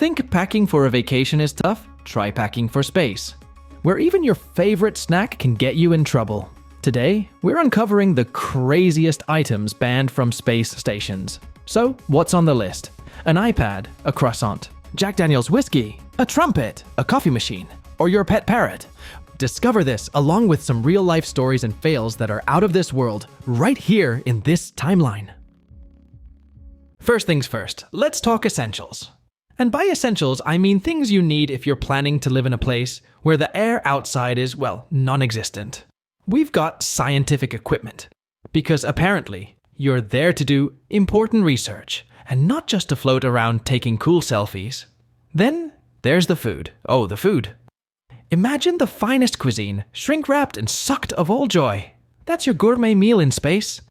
Think packing for a vacation is tough? Try packing for space, where even your favorite snack can get you in trouble. Today, we're uncovering the craziest items banned from space stations. So, what's on the list? An iPad, a croissant, Jack Daniel's whiskey, a trumpet, a coffee machine, or your pet parrot? Discover this along with some real-life stories and fails that are out of this world right here in this timeline. First things first, let's talk essentials. And by essentials, I mean things you need if you're planning to live in a place where the air outside is, well, non-existent. We've got scientific equipment, because apparently you're there to do important research and not just to float around taking cool selfies. Then there's the food. Oh, the food. Imagine the finest cuisine, shrink-wrapped and sucked of all joy. That's your gourmet meal in space.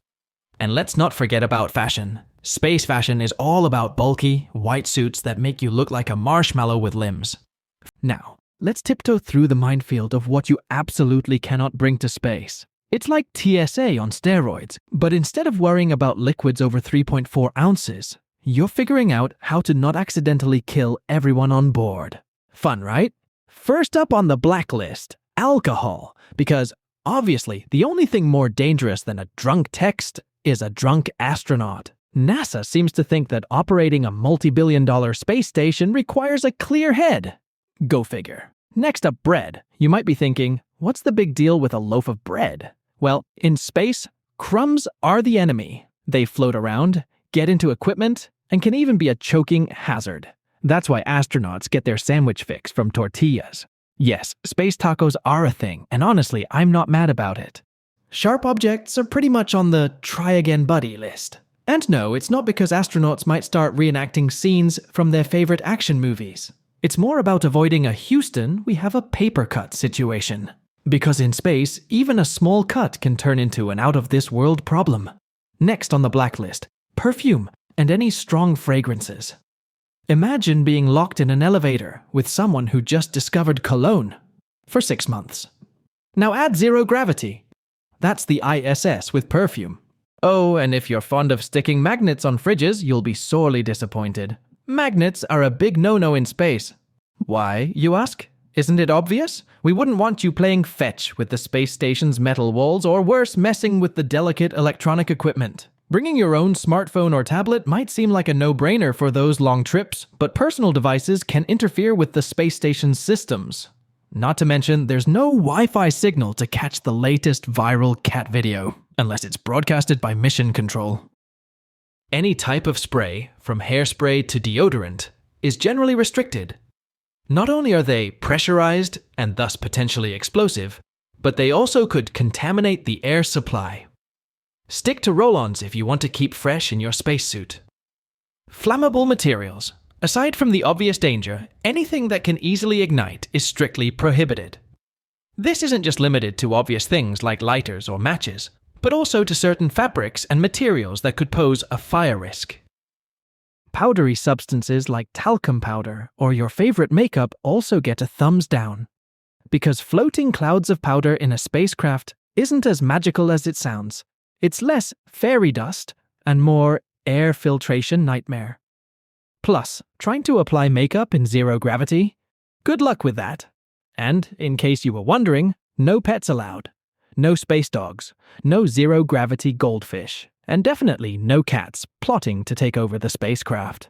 And let's not forget about fashion. Space fashion is all about bulky, white suits that make you look like a marshmallow with limbs. Now, let's tiptoe through the minefield of what you absolutely cannot bring to space. It's like TSA on steroids, but instead of worrying about liquids over 3.4 ounces, you're figuring out how to not accidentally kill everyone on board. Fun, right? First up on the blacklist, alcohol, because obviously the only thing more dangerous than a drunk text is a drunk astronaut. NASA seems to think that operating a multi-billion-dollar space station requires a clear head. Go figure. Next up, bread. You might be thinking, what's the big deal with a loaf of bread? Well, in space, crumbs are the enemy. They float around, get into equipment, and can even be a choking hazard. That's why astronauts get their sandwich fix from tortillas. Yes, space tacos are a thing, and honestly, I'm not mad about it. Sharp objects are pretty much on the try again buddy list. And no, it's not because astronauts might start reenacting scenes from their favorite action movies. It's more about avoiding a Houston, we have a paper cut situation. Because in space, even a small cut can turn into an out-of-this-world problem. Next on the blacklist, perfume and any strong fragrances. Imagine being locked in an elevator with someone who just discovered cologne for 6 months. Now add zero gravity. That's the ISS with perfume. Oh, and if you're fond of sticking magnets on fridges, you'll be sorely disappointed. Magnets are a big no-no in space. Why, you ask? Isn't it obvious? We wouldn't want you playing fetch with the space station's metal walls, or worse, messing with the delicate electronic equipment. Bringing your own smartphone or tablet might seem like a no-brainer for those long trips, but personal devices can interfere with the space station's systems. Not to mention, there's no Wi-Fi signal to catch the latest viral cat video, unless it's broadcasted by Mission Control. Any type of spray, from hairspray to deodorant, is generally restricted. Not only are they pressurized and thus potentially explosive, but they also could contaminate the air supply. Stick to roll-ons if you want to keep fresh in your spacesuit. Flammable materials. Aside from the obvious danger, anything that can easily ignite is strictly prohibited. This isn't just limited to obvious things like lighters or matches, but also to certain fabrics and materials that could pose a fire risk. Powdery substances like talcum powder or your favorite makeup also get a thumbs down, because floating clouds of powder in a spacecraft isn't as magical as it sounds. It's less fairy dust and more air filtration nightmare. Plus, trying to apply makeup in zero gravity? Good luck with that. And, in case you were wondering, no pets allowed. No space dogs, no zero-gravity goldfish, and definitely no cats plotting to take over the spacecraft.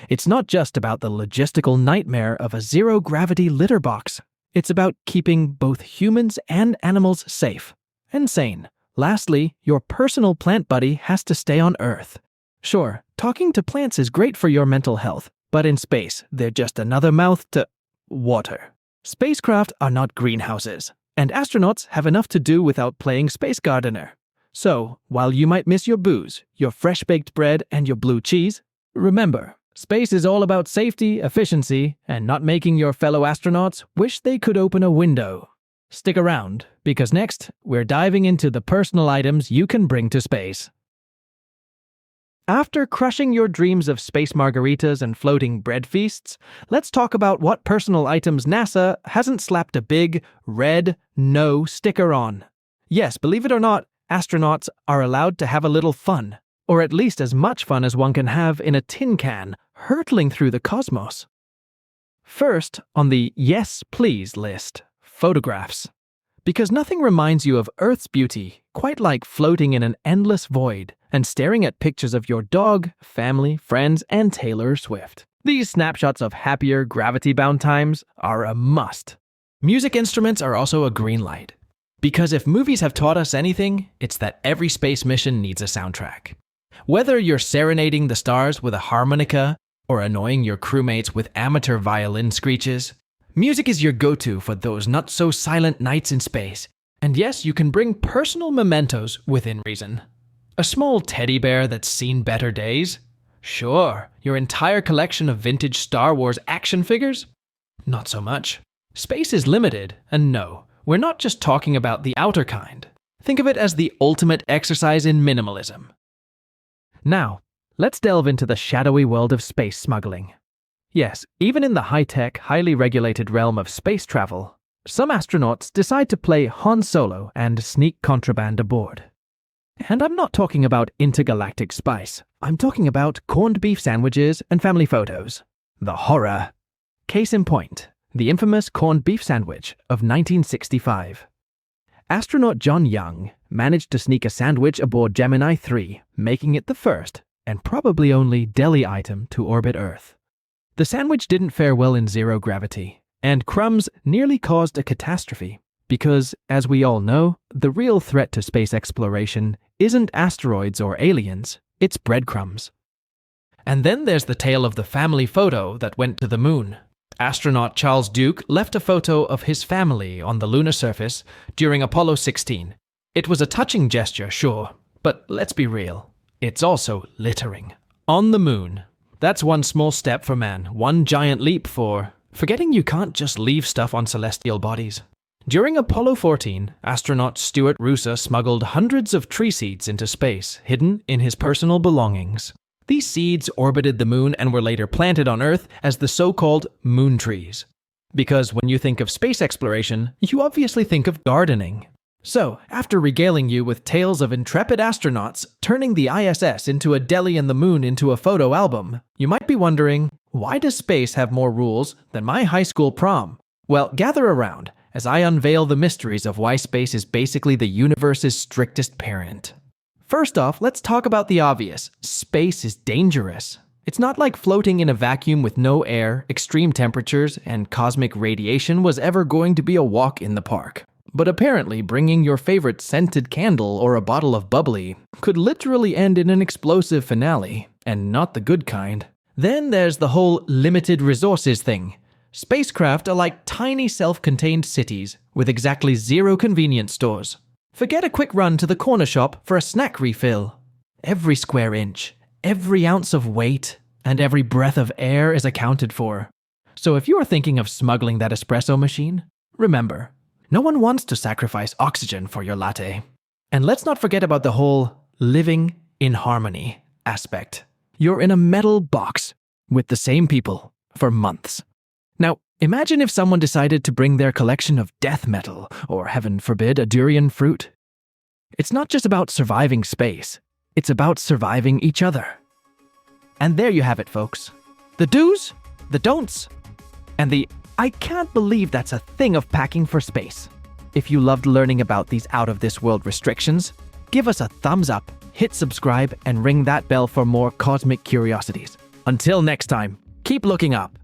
It's not just about the logistical nightmare of a zero-gravity litter box. It's about keeping both humans and animals safe and sane. Lastly, your personal plant buddy has to stay on Earth. Sure, talking to plants is great for your mental health, but in space, they're just another mouth to water. Spacecraft are not greenhouses, and astronauts have enough to do without playing space gardener. So, while you might miss your booze, your fresh-baked bread, and your blue cheese, remember, space is all about safety, efficiency, and not making your fellow astronauts wish they could open a window. Stick around, because next, we're diving into the personal items you can bring to space. After crushing your dreams of space margaritas and floating bread feasts, let's talk about what personal items NASA hasn't slapped a big, red, no sticker on. Yes, believe it or not, astronauts are allowed to have a little fun, or at least as much fun as one can have in a tin can, hurtling through the cosmos. First, on the yes please list, photographs. Because nothing reminds you of Earth's beauty quite like floating in an endless void and staring at pictures of your dog, family, friends, and Taylor Swift. These snapshots of happier, gravity-bound times are a must. Music instruments are also a green light. Because if movies have taught us anything, it's that every space mission needs a soundtrack. Whether you're serenading the stars with a harmonica or annoying your crewmates with amateur violin screeches, music is your go-to for those not-so-silent nights in space. And yes, you can bring personal mementos within reason. A small teddy bear that's seen better days? Sure. Your entire collection of vintage Star Wars action figures? Not so much. Space is limited, and no, we're not just talking about the outer kind. Think of it as the ultimate exercise in minimalism. Now, let's delve into the shadowy world of space smuggling. Yes, even in the high-tech, highly regulated realm of space travel, some astronauts decide to play Han Solo and sneak contraband aboard. And I'm not talking about intergalactic spice. I'm talking about corned beef sandwiches and family photos. The horror. Case in point, the infamous corned beef sandwich of 1965. Astronaut John Young managed to sneak a sandwich aboard Gemini 3, making it the first, and probably only, deli item to orbit Earth. The sandwich didn't fare well in zero gravity, and crumbs nearly caused a catastrophe, because, as we all know, the real threat to space exploration isn't asteroids or aliens, it's breadcrumbs. And then there's the tale of the family photo that went to the moon. Astronaut Charles Duke left a photo of his family on the lunar surface during Apollo 16. It was a touching gesture, sure, but let's be real. It's also littering. On the moon. That's one small step for man, one giant leap for forgetting you can't just leave stuff on celestial bodies. During Apollo 14, astronaut Stuart Roosa smuggled hundreds of tree seeds into space, hidden in his personal belongings. These seeds orbited the moon and were later planted on Earth as the so-called moon trees. Because when you think of space exploration, you obviously think of gardening. So, after regaling you with tales of intrepid astronauts turning the ISS into a deli and the moon into a photo album, you might be wondering, why does space have more rules than my high school prom? Well, gather around as I unveil the mysteries of why space is basically the universe's strictest parent. First off, let's talk about the obvious. Space is dangerous. It's not like floating in a vacuum with no air, extreme temperatures, and cosmic radiation was ever going to be a walk in the park. But apparently, bringing your favorite scented candle or a bottle of bubbly could literally end in an explosive finale, and not the good kind. Then there's the whole limited resources thing. Spacecraft are like tiny self-contained cities with exactly zero convenience stores. Forget a quick run to the corner shop for a snack refill. Every square inch, every ounce of weight, and every breath of air is accounted for. So if you're thinking of smuggling that espresso machine, remember, no one wants to sacrifice oxygen for your latte. And let's not forget about the whole living in harmony aspect. You're in a metal box with the same people for months. Now, imagine if someone decided to bring their collection of death metal, or heaven forbid, a durian fruit. It's not just about surviving space, it's about surviving each other. And there you have it, folks. The do's, the don'ts, and the I can't believe that's a thing of packing for space. If you loved learning about these out-of-this-world restrictions, give us a thumbs up, hit subscribe, and ring that bell for more cosmic curiosities. Until next time, keep looking up.